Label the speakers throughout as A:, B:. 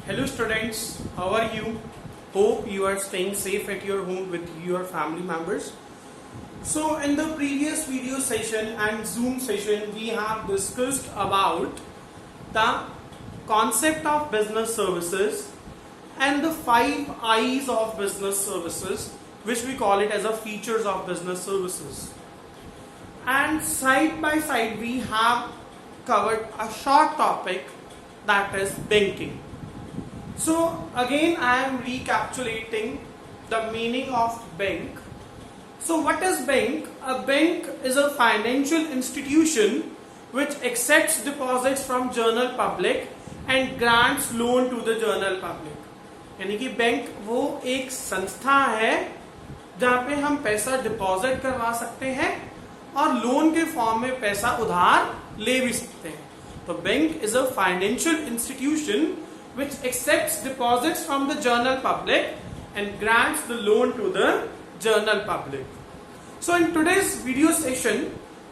A: Hello students, how are you? Hope you are staying safe at your home with your family members. So in the previous video session and Zoom session, we have discussed about the concept of business services and the 5 I's of business services, which we call it as a features of business services. And side by side we have covered a short topic, that is banking. So again I am recapitulating the meaning of bank. So what is bank? A bank is a financial institution which accepts deposits from general public and grants loan to the general public. यानी कि bank वो एक संस्था है जहाँ पे हम पैसा डिपॉजिट करवा सकते हैं और लोन के फॉर्म में पैसा उधार ले भी सकते हैं. तो bank is a financial institution which accepts deposits from the general public and grants the loan to the general public. So in today's video session,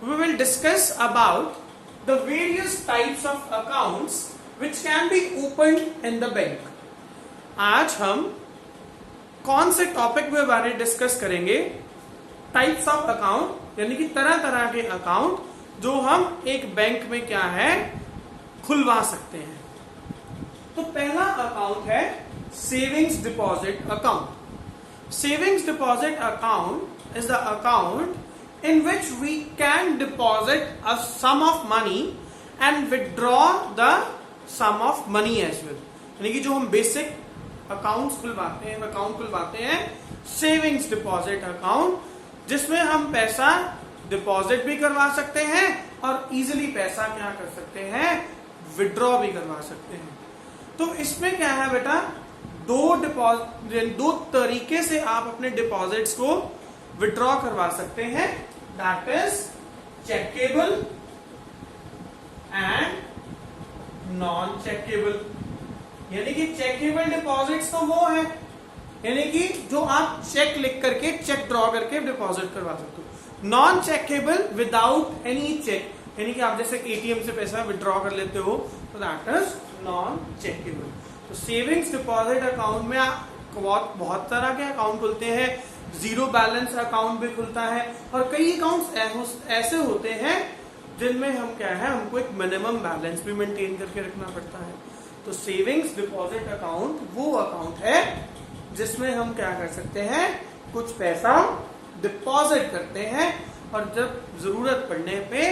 A: we will discuss about the various types of accounts which can be opened in the bank. आज हम कौन से topic के बारे में discuss करेंगे? Types of account, यानी कि तरह तरह के अकाउंट जो हम एक बैंक में क्या है खुलवा सकते हैं. तो पहला अकाउंट है savings deposit account. Savings deposit account is the account in which we can deposit a sum of money and withdraw the sum of money as well. यानी कि जो हम बेसिक अकाउंट खुलवाते हैं सेविंग्स डिपॉजिट अकाउंट, जिसमें हम पैसा deposit भी करवा सकते हैं और इजिली पैसा क्या कर सकते हैं, विड्रॉ भी करवा सकते हैं. तो इसमें क्या है बेटा, दो तरीके से आप अपने डिपॉजिट्स को विड्रॉ करवा सकते हैं. That is checkable and non checkable. यानी कि चेकेबल डिपॉजिट्स तो वो है, यानी कि जो आप चेक लिख करके चेक ड्रॉ करके डिपॉजिट करवा सकते हो. Non checkable without any cheque, यानी कि आप जैसे एटीएम से पैसा विड्रॉ कर लेते हो, तो दैट इज नॉन चेकेबल. तो सेविंग्स डिपॉजिट अकाउंट में बहुत तरह के अकाउंट खुलते हैं. जीरो बैलेंस अकाउंट भी खुलता है और कई अकाउंट्स ऐसे होते हैं जिनमें हम क्या है, हमको एक मिनिमम बैलेंस भी मेंटेन करके रखना पड़ता है. तो सेविंग्स डिपॉजिट अकाउंट वो अकाउंट है जिसमें हम क्या कर सकते हैं, कुछ पैसा डिपॉजिट करते हैं और जब जरूरत पड़ने पे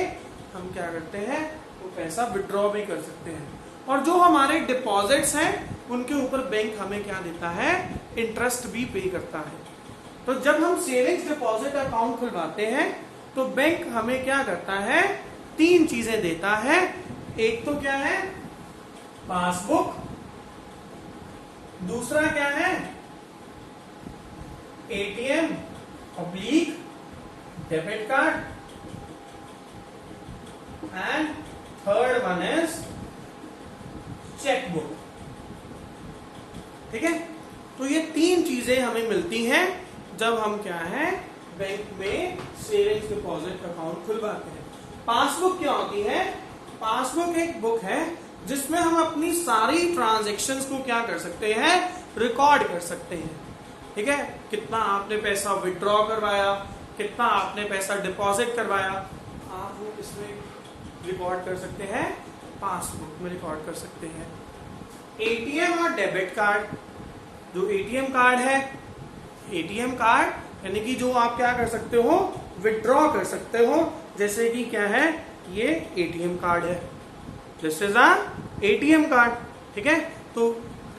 A: हम क्या करते हैं, वो पैसा विड्रॉ भी कर सकते हैं. और जो हमारे डिपॉजिट्स हैं उनके ऊपर बैंक हमें क्या देता है, इंटरेस्ट भी पे करता है. तो जब हम सेविंग्स डिपॉजिट अकाउंट खुलवाते हैं तो बैंक हमें क्या करता है, 3 चीजें देता है. एक तो क्या है, पासबुक. दूसरा क्या है, ATM oblique debit card. And third one is chequebook. ठीक है. तो ये 3 चीजें हमें मिलती हैं जब हम क्या है, बैंक में सेविंग्स डिपॉजिट अकाउंट खुलवाते हैं. पासबुक क्या होती है? पासबुक एक बुक है जिसमें हम अपनी सारी ट्रांजैक्शंस को क्या कर सकते हैं, रिकॉर्ड कर सकते हैं. ठीक है. कितना आपने पैसा विड्रॉ करवाया, कितना आपने पैसा डिपॉजिट करवाया, आप वो इसमें रिकॉर्ड कर सकते हैं, पासबुक में रिकॉर्ड कर सकते हैं. एटीएम और डेबिट कार्ड. जो एटीएम कार्ड है, एटीएम कार्ड यानी कि जो आप क्या कर सकते हो, विड्रॉ कर सकते हो. जैसे कि क्या है, ये एटीएम कार्ड है, this is a ATM card. ठीक है. तो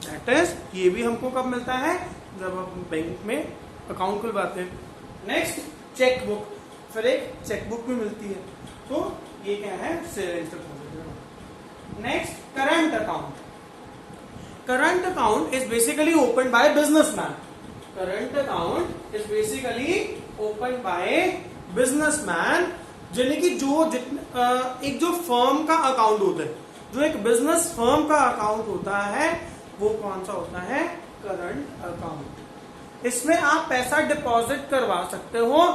A: दैट इज, ये भी हमको कब मिलता है, जब हम बैंक में अकाउंट खुलवाते हैं. नेक्स्ट चेकबुक, फिर एक चेकबुक भी मिलती है. तो ये क्या है, savings deposit. Next current account. Current account is basically open by businessman. Current account is basically open by businessman, यानी कि एक जो फर्म का अकाउंट होता है, जो एक बिजनेस फर्म का अकाउंट होता है, वो कौन सा होता है, करंट अकाउंट. इसमें आप पैसा डिपॉजिट करवा सकते हो,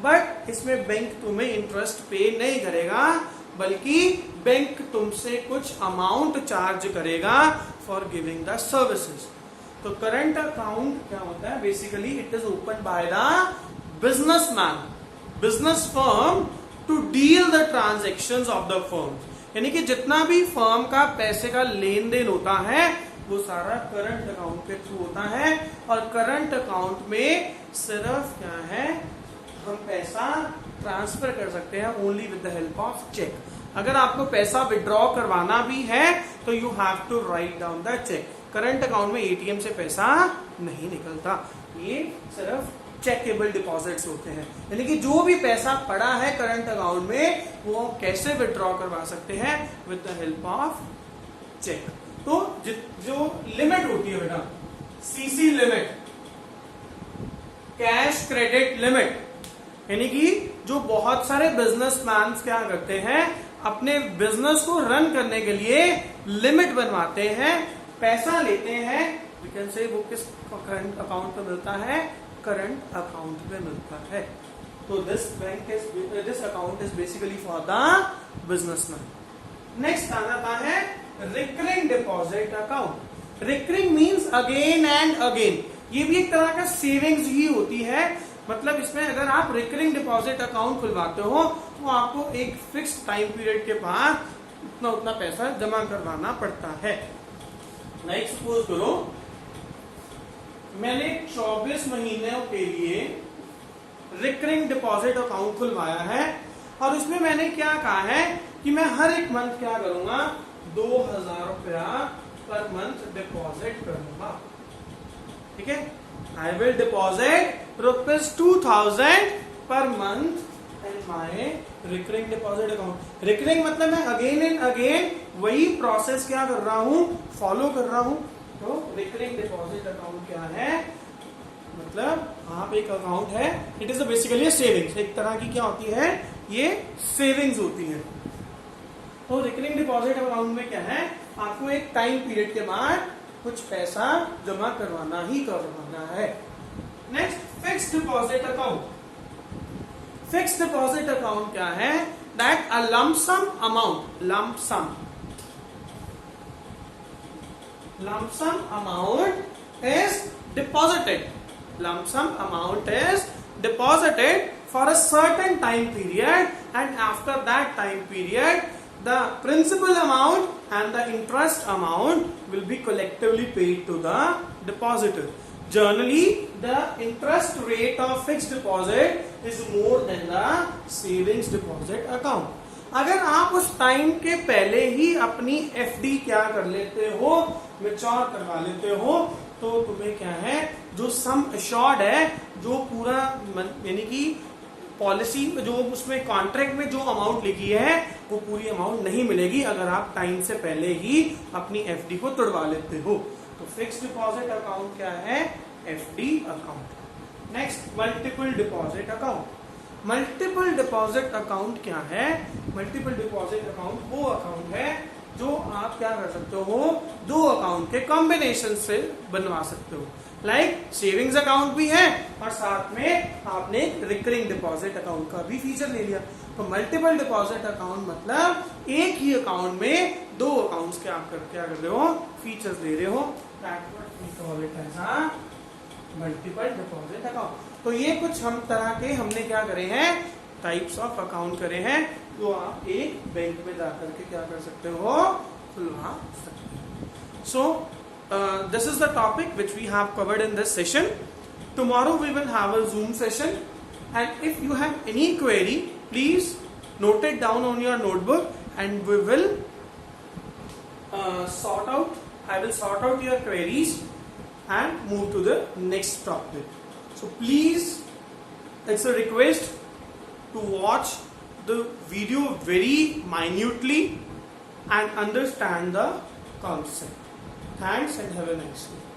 A: बट इसमें बैंक तुम्हें इंटरेस्ट पे नहीं करेगा. बल्कि बैंक तुमसे कुछ अमाउंट चार्ज करेगा फॉर गिविंग द सर्विसेज। तो करंट अकाउंट क्या होता है? Basically it is open by the businessman, business firm to deal the transactions of the firm. यानी कि जितना भी फर्म का पैसे का लेन देन होता है वो सारा करंट अकाउंट के थ्रू होता है। और करंट अकाउंट में सिर्फ क्या है, हम पैसा ट्रांसफर कर सकते हैं only with the help of cheque. अगर आपको पैसा विड्रॉ करवाना भी है तो you have to write down the cheque. Current account में एटीएम से पैसा नहीं निकलता, ये सिर्फ चेकेबल डिपॉजिट्स होते हैं। यानी कि जो भी पैसा पड़ा है करंट अकाउंट में वो कैसे विड्रॉ करवा सकते हैं? With the help of cheque. तो जो लिमिट होती है बेटा, CC limit, cash credit limit, यानी कि जो बहुत सारे बिजनेसमैन क्या करते हैं, अपने बिजनेस को रन करने के लिए लिमिट बनवाते हैं, पैसा लेते हैं। वी कैन से वो किस करंट अकाउंट पे मिलता है? करंट अकाउंट पे मिलता है। तो this account is basically for the businessman. Next आ जाता है recurring deposit account. Recurring means again and again, ये भी एक तरह का सेविंग्स ही होती है। मतलब इसमें अगर आप रिकरिंग डिपॉजिट अकाउंट खुलवाते हो तो आपको एक फिक्स टाइम पीरियड के बाद उतना पैसा जमा करवाना पड़ता है। लाइक सपोज करो मैंने 24 महीनों के लिए रिकरिंग डिपॉजिट अकाउंट खुलवाया है और उसमें मैंने क्या कहा है कि मैं हर एक मंथ क्या करूंगा, 2000 रुपया पर मंथ डिपॉजिट करूंगा। ठीक है, I will deposit ₹2000 per month in my recurring deposit account. Recurring मतलब मैं अगेन एंड अगेन वही प्रोसेस क्या कर रहा हूं, फॉलो कर रहा हूं। तो रिकरिंग डिपॉजिट अकाउंट क्या है? मतलब आप एक अकाउंट है, इट इज बेसिकली सेविंग्स, एक तरह की क्या होती है, ये सेविंग्स होती है। तो रिकरिंग डिपॉजिट अकाउंट में क्या है, आपको एक टाइम पीरियड के बाद कुछ पैसा जमा करवाना ही करवाना है। Next fixed deposit account. Fixed deposit account क्या है? That a lump sum amount, lump sum amount is deposited. Lump sum amount is deposited for a certain time period, and after that time period the principal amount and the interest amount will be collectively paid to the depositor. Generally the interest rate of fixed deposit is more than the savings deposit account. अगर आप उस time के पहले ही अपनी FD क्या कर लेते हो, मैच्योर करवा लेते हो, तो तुम्हें क्या है, जो सम एश्योर्ड है, जो पूरा यानी कि पॉलिसी जो उसमें कॉन्ट्रैक्ट में जो अमाउंट लिखी है वो पूरी अमाउंट नहीं मिलेगी अगर आप टाइम से पहले ही अपनी एफडी को तोड़वा लेते हो। तो फिक्स्ड डिपॉजिट अकाउंट क्या है? FD account. Next multiple deposit account. Multiple deposit account क्या है? मल्टीपल डिपॉजिट अकाउंट वो अकाउंट है जो आप क्या कर सकते हो, दो अकाउंट के कॉम्बिनेशन से बनवा सकते हो। लाइक सेविंग्स अकाउंट भी है और साथ में आपने रिकरिंग डिपॉजिट अकाउंट का भी फीचर ले लिया। तो मल्टीपल डिपॉजिट अकाउंट मतलब एक ही अकाउंट में दो अकाउंट्स के आप क्या कर रहे हो, फीचर्स ले रहे हो। That what we call it as a multiple deposit account. तो ये कुछ हम तरह के हमने क्या करे हैं, टाइप्स ऑफ अकाउंट करे हैं जो आप एक बैंक में जाकर के क्या कर सकते हो, खुलवा सकते हो। सो this is the topic which we have covered in this session. Tomorrow we will have a Zoom session, and if you have any query, please note it down on your notebook, and we will I will sort out your queries and move to the next topic. So please, it's a request to watch the video very minutely and understand the concept. Thanks and have a nice day.